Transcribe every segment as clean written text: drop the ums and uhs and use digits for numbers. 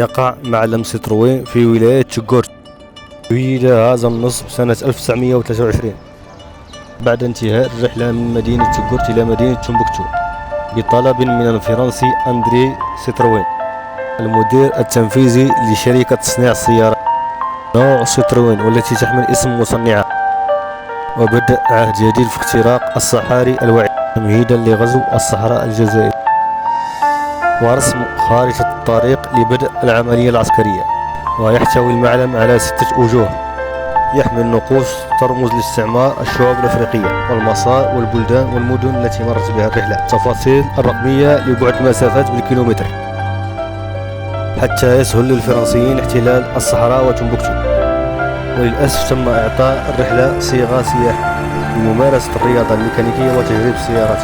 يقع معلم ستروين في ولاية تشوغورت. ولد هذا النصب سنة 1923 بعد انتهاء الرحلة من مدينة تشوغورت إلى مدينة تومبكتو بطلب من الفرنسي أندري ستروين المدير التنفيذي لشركة تصنيع السيارات نوع ستروين والتي تحمل اسم مصنعها، وبدأ عهد جديد في اختراق الصحاري الوعي تمهيدا لغزو الصحراء الجزائرية ورسم خارطة الطريق لبدء العملية العسكرية. ويحتوي المعلم على 6 وجوه، يحمل نقوش ترمز لاستعمار الشعوب الأفريقية والمسار والبلدان والمدن التي مرت بها الرحلة، التفاصيل الرقمية لبعد المسافات بالكيلومتر حتى يسهل للفرنسيين احتلال الصحراء وتمبكتو. وللأسف تم إعطاء الرحلة صيغة سياحية لممارسة الرياضة الميكانيكية وتجريب السيارات،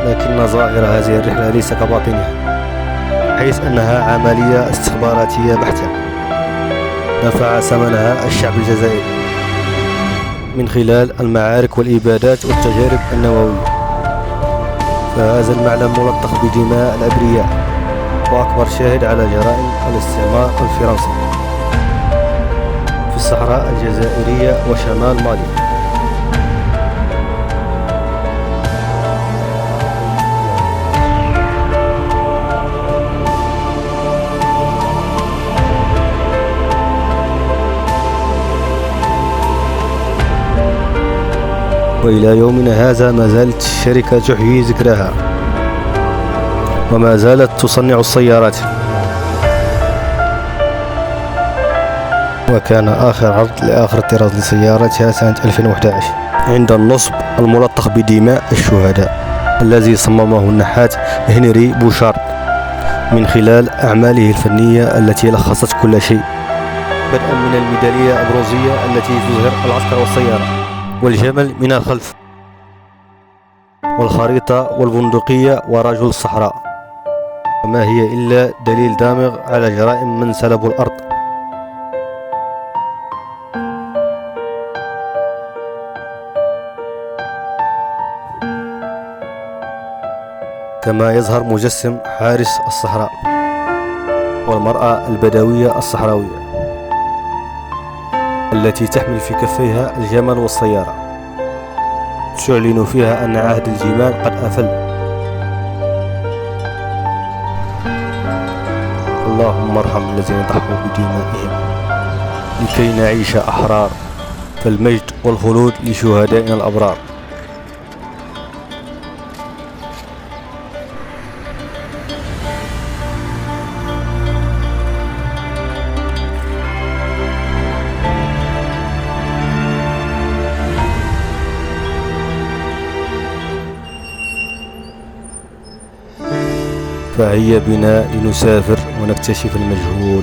لكن ظاهر هذه الرحلة ليس كباطنها، حيث أنها عملية استخباراتية بحتة دفع ثمنها الشعب الجزائري من خلال المعارك والإبادات والتجارب النووية. فهذا المعلم ملطخ بدماء الأبرياء وأكبر شاهد على جرائم الاستعمار الفرنسي في الصحراء الجزائرية وشمال مالي. وإلى يومنا هذا ما زالت الشركة تحيي ذكرها وما زالت تصنع السيارات. وكان آخر عرض لآخر طراز لسيارتها سنة 2011 عند النصب الملطخ بدماء الشهداء الذي صممه النحات هنري بوشارد من خلال أعماله الفنية التي لخصت كل شيء، بدءا من الميدالية البرونزية التي تظهر العسكر والسيارة والجمل من الخلف والخريطة والبندقية ورجل الصحراء، وما هي إلا دليل دامغ على جرائم من سلبوا الأرض. كما يظهر مجسم حارس الصحراء والمرأة البدوية الصحراوية التي تحمل في كفيها الجمل والسيارة، تعلن فيها أن عهد الجمال قد أفل. اللهم ارحم الذين ضحوا بدمائهم لكي نعيش أحرار، فالمجد والخلود لشهدائنا الأبرار. فهيا بنا لنسافر ونكتشف المجهول.